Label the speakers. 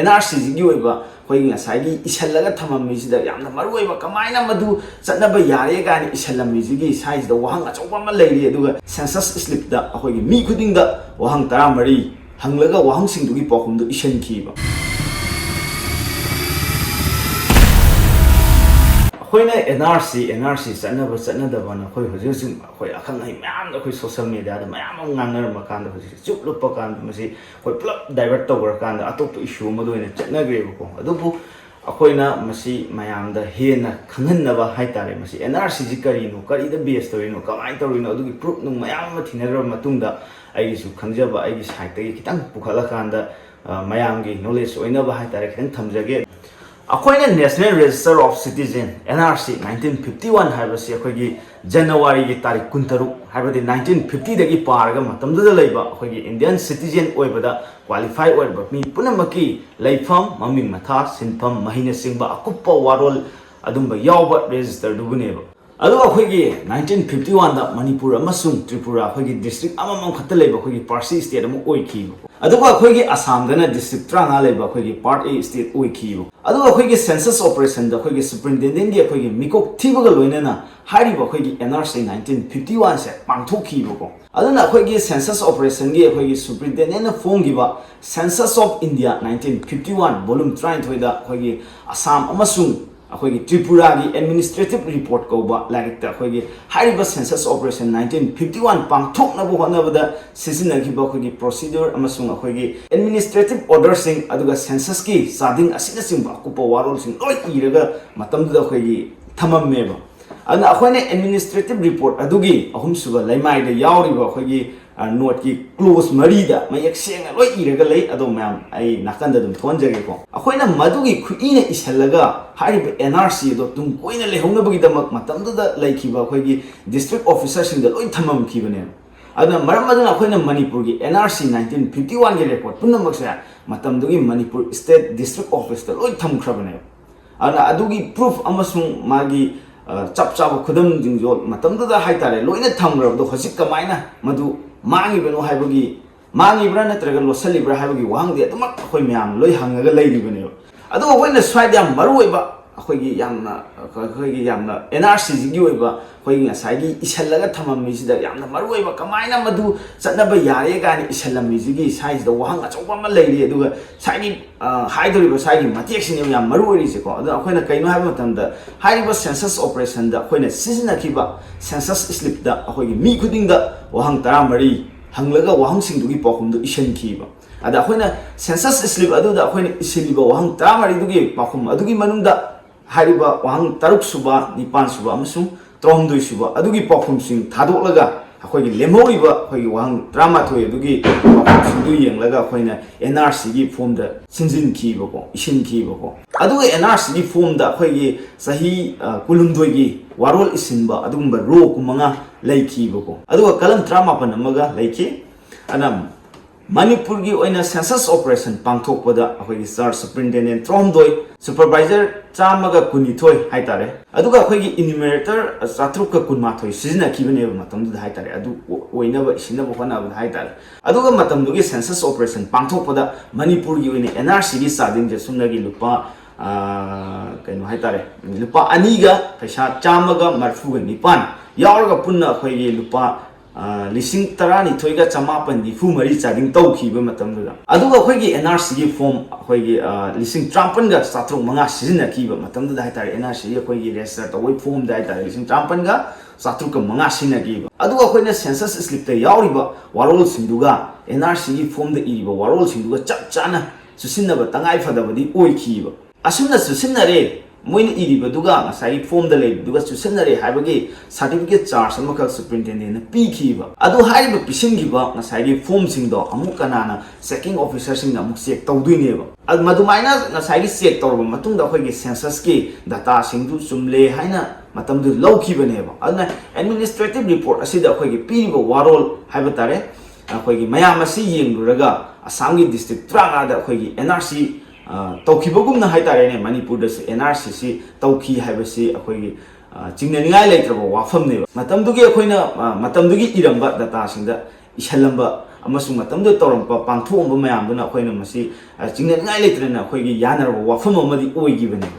Speaker 1: NRC ꯒꯤ ꯑꯣꯏꯕ ꯑꯩꯈꯣꯏꯒꯤ ꯉꯁꯥꯏꯒꯤ ꯏꯁꯜꯂꯒ ꯊꯝꯃꯝꯃꯤꯁꯤꯗ ꯌꯥꯝꯅ ꯃꯔꯨꯑꯣꯏꯕ ꯀꯃꯥꯏꯅ ꯃꯗꯨ ꯆꯠꯅꯕ ꯌꯥꯔꯦ ꯀꯥꯏꯅ ꯏꯁꯜꯂꯝꯃꯤꯁꯤꯒꯤ ꯁꯥꯏꯁꯤꯗ ꯋꯥꯍꯪ ꯑꯆꯧꯕ ꯑꯃ ꯂꯩꯔꯤ ꯑꯗꯨꯒ ꯁꯦꯟꯁꯁ ꯁ꯭ꯂꯤꯞꯇ ꯑꯩꯈꯣꯏꯒꯤ ꯃꯤ ꯈꯨꯗꯤꯡꯗ ꯋꯥꯍꯪ 14 ꯍꯪꯂꯒ ꯋꯥꯍꯪꯁꯤꯡꯗꯨꯒꯤ ꯄꯥꯎꯈꯨꯝꯗꯨ ꯏꯁꯤꯟꯈꯤꯕ ꯑꯩꯈꯣꯏꯅ NRC ꯆꯠꯅꯗꯕꯅ ꯑꯩꯈꯣꯏ ꯍꯧꯖꯤꯛ ꯑꯩꯈꯣꯏ ꯑꯈꯪ ꯑꯍꯩ ꯃꯌꯥꯝꯅ ꯑꯩꯈꯣꯏ ꯁꯣꯁꯤꯌꯦꯜ ꯃꯤꯗꯤꯌꯥꯗ ꯃꯌꯥꯝ ꯑꯃ ꯉꯥꯡꯅꯔꯝꯕ ꯀꯥꯟꯗ ꯍꯧꯖꯤꯛ ꯆꯨꯞ ꯂꯨꯞꯄ ꯀꯥꯟꯗ ꯃꯁꯤ ꯑꯩꯈꯣꯏ ꯄꯨꯂꯞ ꯗꯥꯏꯚꯔꯠ ꯇꯧꯈ꯭ꯔꯀꯥꯟꯗ ꯑꯇꯣꯞꯄ ꯏꯁꯨ ꯑꯃꯗ ꯑꯣꯏꯅ ꯆꯠꯅꯈ꯭ꯔꯦꯕꯀꯣ ꯑꯗꯨꯕꯨ ꯑꯩꯈꯣꯏꯅ ꯃꯁꯤ ꯃꯌꯥꯝꯗ ꯍꯦꯟꯅ ꯈꯪꯍꯟꯅꯕ ꯍꯥꯏꯇꯥꯔꯦ ꯃꯁꯤ NRC ꯀꯔꯤꯅꯣ ꯀꯔꯤꯗ ꯕꯦꯁ ꯇꯧꯔꯤꯅꯣ ꯀꯃꯥꯏꯅ ꯇꯧꯔꯤꯅꯣ ꯑꯗꯨꯒꯤ ꯄ꯭ꯔꯨꯐ ꯅꯨꯡ ꯃꯌꯥꯝ ꯑꯃ ꯊꯤꯅꯈ꯭ꯔꯕ ꯃꯇꯨꯡꯗ ꯑꯩꯒꯤꯁꯨ ꯈꯪꯖꯕ ꯑꯩꯒꯤ ꯁꯥꯏꯠꯇꯒꯤ ꯈꯤꯇꯪ ꯄꯨꯈꯠꯂꯀꯥꯟꯗ ꯃꯌꯥꯝꯒꯤ ꯅꯣꯂꯦꯖ ꯑꯣꯏꯅꯕ ꯍꯥꯏꯇꯥꯔꯦ ꯈꯤꯇꯪ ꯊꯝꯖꯒꯦ ꯑꯩꯈꯣꯏꯅ national register of citizen NRC 1951 ꯍꯥꯏꯕꯁꯤ ꯑꯩꯈꯣꯏꯒꯤ ꯖꯅꯋꯥꯔꯤꯒꯤ ꯇꯥꯔꯤꯛ 13 ꯍꯥꯏꯕꯗꯤ 1950 ꯄꯥꯔꯒ ꯃꯇꯝꯗꯨꯗ ꯂꯩꯕ ꯑꯩꯈꯣꯏꯒꯤ ꯏꯟꯗꯤꯌꯟ ꯁꯤꯇꯤꯖꯦꯟ ꯑꯣꯏꯕꯗ ꯀ꯭ꯋꯥꯂꯤꯐꯥꯏ ꯑꯣꯏꯔꯕ ꯃꯤ ꯄꯨꯝꯅꯃꯛꯀꯤ ꯂꯩꯐꯝ ꯃꯃꯤꯡ ꯃꯊꯥ ꯁꯤꯟꯐꯝ ꯃꯍꯩꯅꯆꯤꯡꯕ ꯑꯀꯨꯞꯄ ꯋꯥꯔꯣꯜ ꯑꯗꯨꯝꯕ ꯌꯥꯎꯕ ꯔꯦꯖꯤꯁꯇꯔꯗꯨꯕꯨꯅꯦꯕ ꯑꯗꯨꯒ ꯑꯩꯈꯣꯏꯒꯤ 1951ꯗ ꯃꯅꯤꯄꯨꯔ ꯑꯃꯁꯨꯡ ꯇ꯭ꯔꯤꯄꯨꯔꯥ ꯑꯩꯈꯣꯏꯒꯤ ꯗꯤꯁꯇ꯭ꯔꯤꯛ ꯑꯃꯃꯝ ꯈꯛꯇ ꯂꯩꯕ ꯑꯩꯈꯣꯏꯒꯤ ꯄꯥꯔꯁꯤ ꯁ꯭ꯇꯦꯠ ꯑꯃ ꯑꯣꯏꯈꯤꯕ ꯑꯗꯨꯒ ꯑꯩꯈꯣꯏꯒꯤ ꯑꯁꯥꯝꯗꯅ ꯗꯤꯁꯇ꯭ꯔꯤꯛ 35 ꯂꯩꯕ ꯑꯩꯈꯣꯏꯒꯤ ꯄꯥꯔꯠ A ꯁ꯭ꯇꯦꯠ ꯑꯣꯏꯈꯤꯕ ꯑꯗꯨꯒ ꯑꯩꯈꯣꯏꯒꯤ ꯁꯦꯟꯁꯁ ꯑꯣꯄꯔꯦꯁꯟꯗ ꯑꯩꯈꯣꯏꯒꯤ ꯁꯨꯄꯔꯤꯟꯇꯦꯟꯗꯦꯟꯠꯒꯤ ꯑꯩꯈꯣꯏꯒꯤ ꯃꯤꯀꯣꯛ ꯊꯤꯕꯒ ꯂꯣꯏꯅꯅ ꯍꯥꯏꯔꯤꯕ ꯑꯩꯈꯣꯏꯒꯤ NRC 1951 ꯁꯦ ꯄꯥꯡꯊꯣꯛꯈꯤꯕꯀꯣ ꯑꯗꯨꯅ ꯑꯩꯈꯣꯏꯒꯤ ꯁꯦꯟꯁꯁ ꯑꯣꯄꯔꯦꯁꯟꯒꯤ ꯑꯩꯈꯣꯏꯒꯤ ꯁꯨꯄꯔꯤꯟꯇꯦꯟꯗꯦꯟꯠꯅ ꯐꯣꯡꯈꯤꯕ ꯁꯦꯟꯁꯁ ꯑꯣꯐ ꯏꯟꯗꯤꯌꯥ 1951 ꯚꯣꯂꯨꯝ 23ꯗ ꯑꯩꯈꯣꯏꯒꯤ ꯑꯁꯥꯝ ꯑꯃꯁꯨꯡ ꯑꯩꯈꯣꯏꯒꯤ ꯇ꯭ꯔꯤꯄꯨꯔꯥꯒꯤ ꯑꯦꯗꯃꯤꯅꯤꯁꯇ꯭ꯔꯦꯇꯤꯚ ꯔꯤꯄꯣꯔꯠ ꯀꯧꯕ ꯂꯥꯏꯔꯤꯛꯇ ꯑꯩꯈꯣꯏꯒꯤ ꯍꯥꯏꯔꯤꯕ ꯁꯦꯟꯁꯁ ꯑꯣꯄꯔꯦꯁꯟ 1951 ꯄꯥꯡꯊꯣꯛꯅꯕ ꯍꯣꯠꯅꯕꯗ ꯁꯤꯖꯤꯟꯅꯈꯤꯕ ꯑꯩꯈꯣꯏꯒꯤ ꯄ꯭ꯔꯣꯁꯤꯗ꯭ꯌꯨꯔ ꯑꯃꯁꯨꯡ ꯑꯩꯈꯣꯏꯒꯤ ꯑꯦꯗꯃꯤꯅꯤꯁꯇ꯭ꯔꯦꯇꯤꯚ ꯑꯣꯔꯗꯔꯁꯤꯡ ꯑꯗꯨꯒ ꯁꯦꯟꯁꯁꯀꯤ ꯆꯥꯗꯤꯡ ꯑꯁꯤꯅꯆꯤꯡꯕ ꯑꯀꯨꯞꯄ ꯋꯥꯔꯣꯜꯁꯤꯡ ꯂꯣꯏ ꯏꯔꯒ ꯃꯇꯝꯗꯨꯗ ꯑꯩꯈꯣꯏꯒꯤ ꯊꯝꯃꯝꯃꯦꯕ ꯑꯗꯨꯅ ꯑꯩꯈꯣꯏꯅ ꯑꯦꯗꯃꯤꯅꯤꯁꯇ꯭ꯔꯦꯇꯤꯚ ꯔꯤꯄꯣꯔꯠ ꯑꯗꯨꯒꯤ ꯑꯍꯨꯝꯁꯨꯕ ꯂꯩꯃꯥꯏꯗ ꯌꯥꯎꯔꯤꯕ ꯑꯩꯈꯣꯏꯒꯤ ꯅꯣꯠꯀꯤ ꯀ꯭ꯂꯣꯖ 4ꯗ ꯃꯌꯦꯛ ꯁꯦꯡꯅ ꯂꯣꯏ ꯏꯔꯒ ꯂꯩ ꯑꯗꯣ ꯃꯌꯥꯝ ꯑꯩ ꯅꯥꯀꯟꯗ ꯑꯗꯨꯝ ꯊꯣꯟꯖꯒꯦꯀꯣ ꯑꯩꯈꯣꯏꯅ ꯃꯗꯨꯒꯤ ꯈꯨꯏꯅ ꯏꯁꯜꯂꯒ ꯍꯥꯏꯔꯤꯕ NRC ꯑꯗꯣ ꯇꯨꯡ ꯀꯣꯏꯅ ꯂꯩꯍꯧꯅꯕꯒꯤꯗꯃꯛ ꯃꯇꯝꯗꯨꯗ ꯂꯩꯈꯤꯕ ꯑꯩꯈꯣꯏꯒꯤ ꯗꯤꯁꯇ꯭ꯔꯤꯛ ꯑꯣꯐꯤꯁꯔꯁꯤꯡꯗ ꯂꯣꯏ ꯊꯝꯃꯝꯈꯤꯕꯅꯦꯕ ꯑꯗꯨꯅ ꯃꯔꯝ ꯑꯗꯨꯅ ꯑꯩꯈꯣꯏꯅ ꯃꯅꯤꯄꯨꯔꯒꯤ NRC 1951ꯒꯤ ꯔꯦꯀꯣꯔꯠ ꯄꯨꯝꯅꯃꯛꯁꯦ ꯃꯇꯝꯗꯨꯒꯤ ꯃꯅꯤꯄꯨꯔ ꯁ꯭ꯇꯦꯠ ꯗꯤꯁꯇ꯭ꯔꯤꯛ ꯑꯣꯐꯤꯁꯇ ꯂꯣꯏ ꯊꯝꯈ꯭ꯔꯕꯅꯦꯕ ꯑꯗꯨꯅ ꯑꯗꯨꯒꯤ ꯄ꯭ꯔꯨꯐ ꯑꯃꯁꯨꯡ ꯃꯥꯒꯤ ꯆꯞ ꯆꯥꯕ ꯈꯨꯗꯝꯁꯤꯡꯁꯨ ꯃꯇꯝꯗꯨꯗ ꯍꯥꯏꯇꯥꯔꯦ ꯂꯣꯏꯅ ꯊꯝꯈ꯭ꯔꯕꯗꯣ ꯍꯧꯖꯤꯛ ꯀꯃꯥꯏꯅ ꯃꯗꯨ ꯃꯥꯡꯉꯤꯕꯅꯣ ꯍꯥꯏꯕꯒꯤ ꯃꯥꯡꯉꯤꯕ꯭ꯔꯥ ꯅꯠꯇ꯭ꯔꯒ ꯂꯣꯠꯁꯤꯜꯂꯤꯕ꯭ꯔꯥ ꯍꯥꯏꯕꯒꯤ ꯋꯥꯍꯪꯗꯤ ꯑꯗꯨꯃꯛ ꯑꯩꯈꯣꯏ ꯃꯌꯥꯝ ꯂꯣꯏ ꯍꯪꯉꯒ ꯂꯩꯔꯤꯕꯅꯦꯕ ꯑꯗꯨꯒ ꯑꯩꯈꯣꯏꯅ ꯁ꯭ꯋꯥꯏꯗ ꯌꯥꯝ ꯃꯔꯨꯑꯣꯏꯕ ꯑꯩꯈꯣꯏꯒꯤ yamna NRC ꯒꯤ ꯑꯣꯏꯕ ꯑꯩꯈꯣꯏꯒꯤ ꯉꯁꯥꯏꯒꯤ ꯏꯁꯜꯂꯒ ꯊꯝꯃꯝꯃꯤꯁꯤꯗ ꯌꯥꯝꯅ ꯃꯔꯨꯑꯣꯏꯕ ꯀꯃꯥꯏꯅ ꯃꯗꯨ ꯆꯠꯅꯕ ꯌꯥꯔꯦ ꯀꯥꯏꯅ ꯏꯁꯜꯂꯝꯃꯤꯁꯤꯒꯤ ꯁꯥꯏꯁꯤꯗ ꯋꯥꯍꯪ ꯑꯆꯧꯕ ꯑꯃ ꯂꯩꯔꯤ ꯑꯗꯨꯒ ꯁꯥꯏꯒꯤ ꯍꯥꯏꯗꯣꯔꯤꯕ ꯁꯥꯏꯒꯤ ꯃꯇꯦꯛꯁꯤꯅꯦꯕ ꯌꯥꯝ ꯃꯔꯨ ꯑꯣꯏꯔꯤꯁꯦꯀꯣ ꯑꯗꯨꯅ ꯑꯩꯈꯣꯏꯅ ꯀꯩꯅꯣ ꯍꯥꯏꯕ ꯃꯇꯝꯗ ꯍꯥꯏꯔꯤꯕ ꯁꯦꯟꯁꯁ ꯑꯣꯄꯔꯦꯁꯟꯗ ꯑꯩꯈꯣꯏꯅ ꯁꯤꯖꯤꯟꯅꯈꯤꯕ ꯁꯦꯟꯁꯁ ꯁ꯭ꯂꯤꯞꯇ ꯑꯩꯈꯣꯏꯒꯤ ꯃꯤ ꯈꯨꯗꯤꯡꯗ ꯋꯥꯍꯪ 14 ꯍꯪꯂꯒ ꯋꯥꯍꯪꯁꯤꯡꯗꯨꯒꯤ ꯄꯥꯎꯈꯨꯝꯗꯨ ꯏꯁꯤꯟꯈꯤꯕ ꯑꯗ ꯑꯩꯈꯣꯏꯅ ꯁꯦꯟꯁꯁ ꯁ꯭ꯂꯤꯞ ꯑꯗꯨꯗ ꯑꯩꯈꯣꯏꯅ ꯏꯁꯤꯜꯂꯤꯕ ꯋꯥꯍꯪ 14 ꯄꯥꯎꯈꯨꯝ ꯑꯗꯨꯒꯤ ꯃꯅꯨꯡꯗ ꯍꯥꯏꯔꯤꯕ ꯋꯥꯍꯪ 6 ꯁꯨꯕ 9 ꯁꯨꯕ ꯑꯃꯁꯨꯡ 93 ꯁꯨꯕ ꯑꯗꯨꯒꯤ ꯄꯥꯎꯈꯨꯝꯁꯤꯡ ꯊꯥꯗꯣꯛꯂꯒ ꯑꯩꯈꯣꯏꯒꯤ ꯂꯦꯝꯍꯧꯔꯤꯕ ꯑꯩꯈꯣꯏꯒꯤ ꯋꯥꯍꯪ 12 ꯑꯗꯨꯒꯤ ꯄꯥꯎꯈꯨꯝꯁꯤꯡꯗꯨ ꯌꯦꯡꯂꯒ ꯑꯩꯈꯣꯏꯅ NRC ꯐꯣꯝꯗ ꯁꯤꯟꯖꯤꯟꯈꯤꯕꯀꯣ ꯏꯁꯤꯟꯈꯤꯕꯀꯣ ꯑꯗꯨꯒ NRC ꯐꯣꯝꯗ ꯑꯩꯈꯣꯏꯒꯤ ꯆꯍꯤ 12ꯒꯤ ꯋꯥꯔꯣꯜ ꯏꯁꯤꯟꯕ ꯑꯗꯨꯒꯨꯝꯕ ꯔꯣ 9 ꯂꯩꯈꯤꯕꯀꯣ ꯑꯗꯨꯒ ꯀꯂꯝ 17 ꯑꯃꯒ ꯂꯩꯈꯤ ꯑꯅ ꯃꯅꯤꯄꯨꯔꯒꯤ ꯑꯣꯏꯅ ꯁꯦꯟꯁꯁ ꯑꯣꯄꯔꯦꯁꯟ ꯄꯥꯡꯊꯣꯛꯄꯗ ꯑꯩꯈꯣꯏꯒꯤ ꯆꯥꯔꯖ ꯁꯨꯄꯔꯤꯟꯇꯦꯟꯗꯦꯟꯠ 39 ꯁꯨꯄꯔꯚꯥꯏꯖꯔ 112 ꯍꯥꯏꯇꯥꯔꯦ ꯑꯗꯨꯒ ꯑꯩꯈꯣꯏꯒꯤ ꯏꯅꯤꯃꯦꯔꯦꯇꯔ 712 ꯁꯤꯖꯤꯟꯅꯈꯤꯕꯅꯦꯕ ꯃꯇꯝꯗꯨꯗ ꯍꯥꯏꯇꯥꯔꯦ ꯑꯗꯨ ꯑꯣꯏꯅꯕ ꯏꯁꯤꯟꯅꯕ ꯍꯣꯠꯅꯕꯗ ꯍꯥꯏꯇꯥꯔꯦ ꯑꯗꯨꯒ ꯃꯇꯝꯗꯨꯒꯤ ꯁꯦꯟꯁꯁ ꯑꯣꯄꯔꯦꯁꯟ ꯄꯥꯡꯊꯣꯛꯄꯗ ꯃꯅꯤꯄꯨꯔꯒꯤ ꯑꯣꯏꯅ NRC ꯆꯥꯗꯤꯡꯁꯦ ꯁꯨꯝꯅꯒꯤ ꯂꯨꯄꯥ ꯀꯩꯅꯣ ꯍꯥꯏꯇꯥꯔꯦ ꯂꯨꯄꯥ 2ꯒ ꯄꯩꯁꯥ 139 ꯌꯥꯎꯔꯒ ꯄꯨꯟꯅ ꯑꯩꯈꯣꯏꯒꯤ ꯂꯨꯄꯥ 12,994 ꯆꯥꯗꯤꯡ ꯇꯧꯈꯤꯕ ꯃꯇꯝꯗꯨꯗ ꯑꯗꯨꯒ ꯑꯩꯈꯣꯏꯒꯤ NRC ꯐꯣꯝ ꯑꯩꯈꯣꯏꯒꯤ 53,405 ꯁꯤꯖꯤꯟꯅꯈꯤꯕ ꯃꯇꯝꯗꯨꯗ ꯍꯥꯏꯇꯥꯔꯦ NRC ꯑꯩꯈꯣꯏꯒꯤ ꯔꯦꯖꯤꯁꯇꯔ ꯇꯧꯕ ꯐꯣꯝꯗ ꯍꯥꯏꯇꯥꯔꯦ 53,405 ꯁꯤꯖꯤꯟꯅꯈꯤꯕ ꯑꯗꯨꯒ ꯑꯩꯈꯣꯏꯅ ꯁꯦꯟꯁꯁ ꯁ꯭ꯂꯤꯞꯇ ꯌꯥꯎꯔꯤꯕ ꯋꯥꯔꯣꯜꯁꯤꯡꯗꯨꯒ NRC ꯐꯣꯝꯗ ꯏꯔꯤꯕ ꯋꯥꯔꯣꯜꯁꯤꯡꯗꯨꯒ ꯆꯞ ꯆꯥꯅ ꯆꯨꯁꯤꯟꯅꯕ ꯇꯉꯥꯏꯐꯗꯕꯗꯤ ꯑꯣꯏꯈꯤꯕ ꯑꯁꯨꯝꯅ ꯆꯨꯁꯤꯟꯅꯔꯦ ꯃꯣꯏꯅ ꯏꯔꯤꯕꯗꯨꯒ ꯉꯁꯥꯏꯒꯤ ꯐꯣꯝꯗ ꯂꯩꯕꯗꯨꯒ ꯆꯨꯁꯤꯟꯅꯔꯦ ꯍꯥꯏꯕꯒꯤ ꯁꯥꯔꯇꯤꯐꯤꯀꯦꯠ ꯆꯥꯔꯖ ꯑꯃꯈꯛ ꯁꯨꯄꯔꯤꯟꯇꯦꯟꯗꯦꯟꯠꯅ ꯄꯤꯈꯤꯕ ꯑꯗꯨ ꯍꯥꯏꯔꯤꯕ ꯄꯤꯁꯤꯟꯈꯤꯕ ꯉꯁꯥꯏꯒꯤ ꯐꯣꯝꯁꯤꯡꯗꯣ ꯑꯃꯨꯛ ꯀꯅꯥꯅ ꯆꯦꯀꯤꯡ ꯑꯣꯐꯤꯁꯔꯁꯤꯡꯅ ꯑꯃꯨꯛ ꯆꯦꯛ ꯇꯧꯗꯣꯏꯅꯦꯕ ꯃꯗꯨꯃꯥꯏꯅ ꯉꯁꯥꯏꯒꯤ ꯆꯦꯛ ꯇꯧꯔꯕ ꯃꯇꯨꯡꯗ ꯑꯩꯈꯣꯏꯒꯤ ꯁꯦꯟꯁꯁꯀꯤ ꯗꯥꯇꯥꯁꯤꯡꯗꯨ ꯆꯨꯝꯂꯦ ꯍꯥꯏꯅ ꯃꯇꯝꯗꯨ ꯂꯧꯈꯤꯕꯅꯦꯕ ꯑꯗꯨꯅ ꯑꯦꯗꯃꯤꯅꯤꯁꯇ꯭ꯔꯦꯇꯤꯚ ꯔꯤꯄꯣꯔꯠ ꯑꯁꯤꯗ ꯑꯩꯈꯣꯏꯒꯤ ꯄꯤꯔꯤꯕ ꯋꯥꯔꯣꯜ ꯍꯥꯏꯕ ꯇꯥꯔꯦ ꯑꯩꯈꯣꯏꯒꯤ ꯃꯌꯥꯝ ꯑꯁꯤ ꯌꯦꯡꯂꯨꯔꯒ ꯑꯁꯥꯝꯒꯤ ꯗꯤꯁꯇ꯭ꯔꯤꯛ 35ꯗ ꯑꯩꯈꯣꯏꯒꯤ NRC ꯇꯧꯈꯤꯕꯒꯨꯝꯅ ꯍꯥꯏꯇꯥꯔꯦꯅꯦ ꯃꯅꯤꯄꯨꯔꯗꯁꯨ NRC ꯇꯧꯈꯤ ꯍꯥꯏꯕꯁꯤ ꯑꯩꯈꯣꯏꯒꯤ ꯆꯤꯡꯅꯅꯤꯡꯉꯥꯏ ꯂꯩꯇ꯭ꯔꯕ ꯋꯥꯐꯝꯅꯦꯕ ꯃꯇꯝꯗꯨꯒꯤ ꯑꯩꯈꯣꯏꯅ ꯃꯇꯝꯗꯨꯒꯤ ꯏꯔꯝꯕ ꯗꯥꯇꯥꯁꯤꯡꯗ ꯏꯁꯜꯂꯝꯕ ꯑꯃꯁꯨꯡ ꯃꯇꯝꯗꯨꯗ ꯇꯧꯔꯝꯕ ꯄꯥꯡꯊꯣꯛꯑꯝꯕ ꯃꯌꯥꯝꯗꯨꯅ ꯑꯩꯈꯣꯏꯅ ꯃꯁꯤ ꯆꯤꯡꯅꯅꯤꯡꯉꯥꯏ ꯂꯩꯇꯅ ꯑꯩꯈꯣꯏꯒꯤ ꯌꯥꯅꯔꯕ ꯋꯥꯐꯝ ꯑꯃꯗꯤ ꯑꯣꯏꯈꯤꯕꯅꯦꯕ